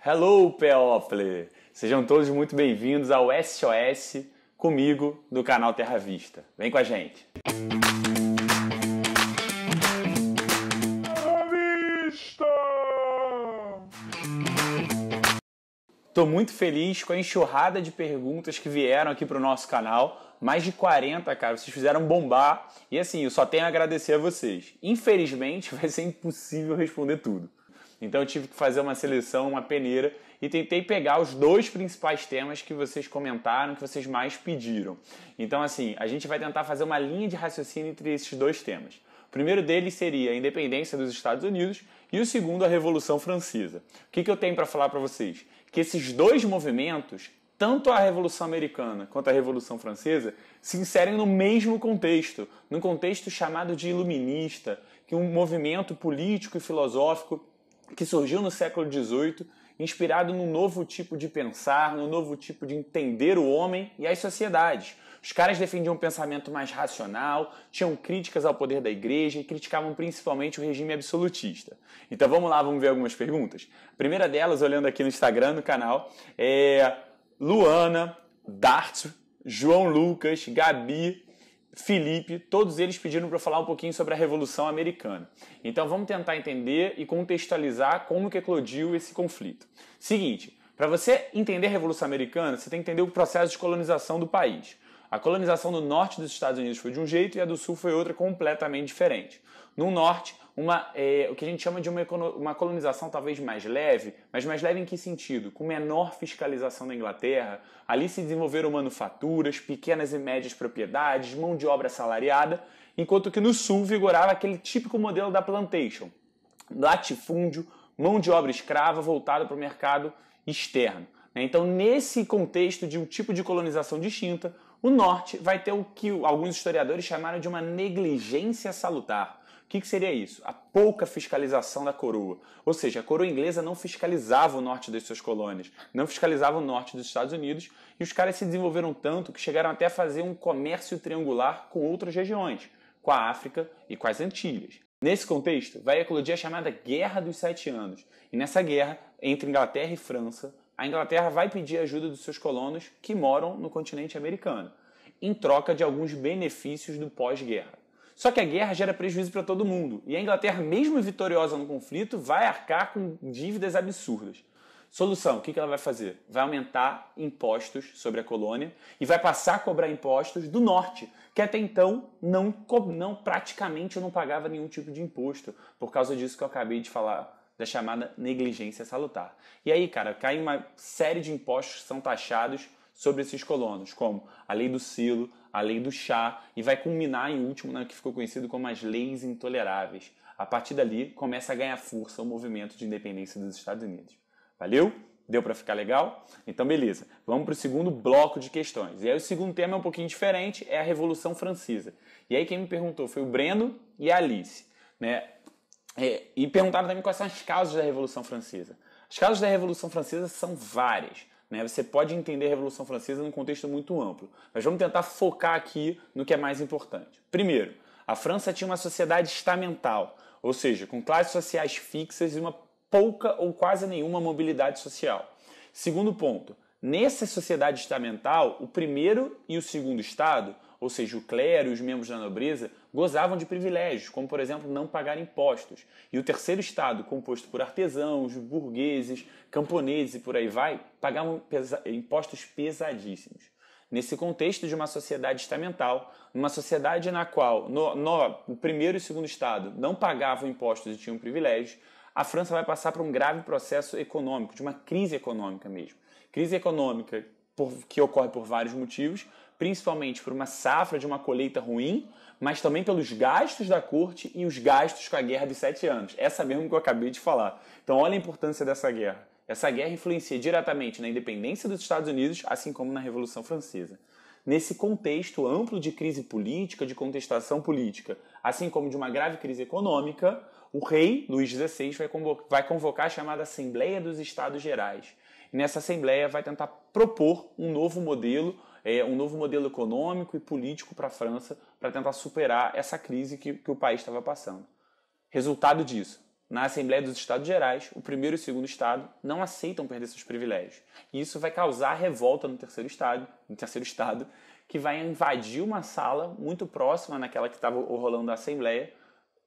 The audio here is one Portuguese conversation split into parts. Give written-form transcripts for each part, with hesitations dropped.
Hello, People! Sejam todos muito bem-vindos ao SOS comigo do canal Terra Vista. Vem com a gente! Terra Vista! Estou muito feliz com a enxurrada de perguntas que vieram aqui para o nosso canal. Mais de 40, cara. Vocês fizeram bombar. E assim, eu só tenho a agradecer a vocês. Infelizmente, vai ser impossível responder tudo. Então eu tive que fazer uma seleção, uma peneira, e tentei pegar os dois principais temas que vocês comentaram, que vocês mais pediram. Então assim, a gente vai tentar fazer uma linha de raciocínio entre esses dois temas. O primeiro deles seria a independência dos Estados Unidos e o segundo a Revolução Francesa. O que eu tenho para falar para vocês? Que esses dois movimentos, tanto a Revolução Americana quanto a Revolução Francesa, se inserem no mesmo contexto, num contexto chamado de iluminista, que é um movimento político e filosófico que surgiu no século XVIII, inspirado num novo tipo de pensar, num novo tipo de entender o homem e as sociedades. Os caras defendiam um pensamento mais racional, tinham críticas ao poder da igreja e criticavam principalmente o regime absolutista. Então vamos lá, vamos ver algumas perguntas. A primeira delas, olhando aqui no Instagram, no canal, é Luana, Dart, João Lucas, Gabi, Felipe, todos eles pediram para eu falar um pouquinho sobre a Revolução Americana. Então vamos tentar entender e contextualizar como que eclodiu esse conflito. Seguinte, para você entender a Revolução Americana, você tem que entender o processo de colonização do país. A colonização do norte dos Estados Unidos foi de um jeito e a do sul foi outra completamente diferente. No norte, o que a gente chama de uma colonização talvez mais leve, mas mais leve em que sentido? Com menor fiscalização da Inglaterra, ali se desenvolveram manufaturas, pequenas e médias propriedades, mão de obra assalariada, enquanto que no sul vigorava aquele típico modelo da plantation, latifúndio, mão de obra escrava voltada para o mercado externo. Então, nesse contexto de um tipo de colonização distinta, o norte vai ter o que alguns historiadores chamaram de uma negligência salutar. O que seria isso? A pouca fiscalização da coroa. Ou seja, a coroa inglesa não fiscalizava o norte das suas colônias, não fiscalizava o norte dos Estados Unidos, e os caras se desenvolveram tanto que chegaram até a fazer um comércio triangular com outras regiões, com a África e com as Antilhas. Nesse contexto, vai eclodir a chamada Guerra dos 7 Anos. E nessa guerra, entre Inglaterra e França, a Inglaterra vai pedir ajuda dos seus colonos que moram no continente americano, em troca de alguns benefícios do pós-guerra. Só que a guerra gera prejuízo para todo mundo, e a Inglaterra, mesmo vitoriosa no conflito, vai arcar com dívidas absurdas. Solução, o que ela vai fazer? Vai aumentar impostos sobre a colônia e vai passar a cobrar impostos do norte, que até então praticamente não pagava nenhum tipo de imposto, por causa disso que eu acabei de falar, da chamada negligência salutar. E aí, cara, cai uma série de impostos que são taxados sobre esses colonos, como a lei do selo, a lei do chá, e vai culminar em último na que ficou conhecido como as leis intoleráveis. A partir dali, começa a ganhar força o movimento de independência dos Estados Unidos. Valeu? Deu para ficar legal? Então, beleza. Vamos para o segundo bloco de questões. E aí o segundo tema é um pouquinho diferente, é a Revolução Francesa. E aí quem me perguntou foi o Breno e a Alice, né? E perguntaram também quais são as causas da Revolução Francesa. As causas da Revolução Francesa são várias. Você pode entender a Revolução Francesa num contexto muito amplo, mas vamos tentar focar aqui no que é mais importante. Primeiro, a França tinha uma sociedade estamental, ou seja, com classes sociais fixas e uma pouca ou quase nenhuma mobilidade social. Segundo ponto, nessa sociedade estamental, o primeiro e o segundo estado, ou seja, o clero e os membros da nobreza, gozavam de privilégios, como, por exemplo, não pagar impostos. E o terceiro estado, composto por artesãos, burgueses, camponeses e por aí vai, pagavam impostos pesadíssimos. Nesse contexto de uma sociedade estamental, numa sociedade na qual o primeiro e o segundo estado não pagavam impostos e tinham privilégios, a França vai passar por um grave processo econômico, de uma crise econômica mesmo. Crise econômica que ocorre por vários motivos, principalmente por uma safra de uma colheita ruim, mas também pelos gastos da corte e os gastos com a Guerra dos 7 Anos. Essa mesmo que eu acabei de falar. Então olha a importância dessa guerra. Essa guerra influencia diretamente na independência dos Estados Unidos, assim como na Revolução Francesa. Nesse contexto amplo de crise política, de contestação política, assim como de uma grave crise econômica, o rei, Luís XVI, vai convocar a chamada Assembleia dos Estados Gerais. E nessa Assembleia vai tentar propor um novo modelo econômico e político para a França, para tentar superar essa crise que o país estava passando. Resultado disso, na Assembleia dos Estados Gerais, o primeiro e o segundo estado não aceitam perder seus privilégios. E isso vai causar revolta no terceiro estado, que vai invadir uma sala muito próxima naquela que estava rolando a Assembleia,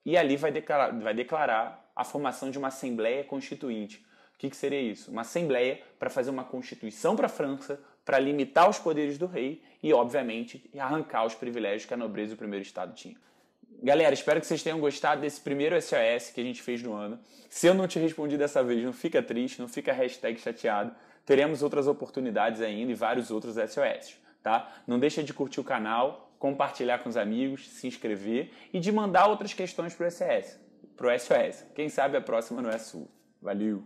e ali vai declarar a formação de uma Assembleia Constituinte. O que seria isso? Uma Assembleia para fazer uma Constituição para a França, para limitar os poderes do rei e, obviamente, arrancar os privilégios que a nobreza do primeiro estado tinha. Galera, espero que vocês tenham gostado desse primeiro SOS que a gente fez no ano. Se eu não te respondi dessa vez, não fica triste, não fica #chateado. Teremos outras oportunidades ainda e vários outros SOS, tá? Não deixa de curtir o canal, compartilhar com os amigos, se inscrever e de mandar outras questões pro SOS. Quem sabe a próxima não é sua. Valeu!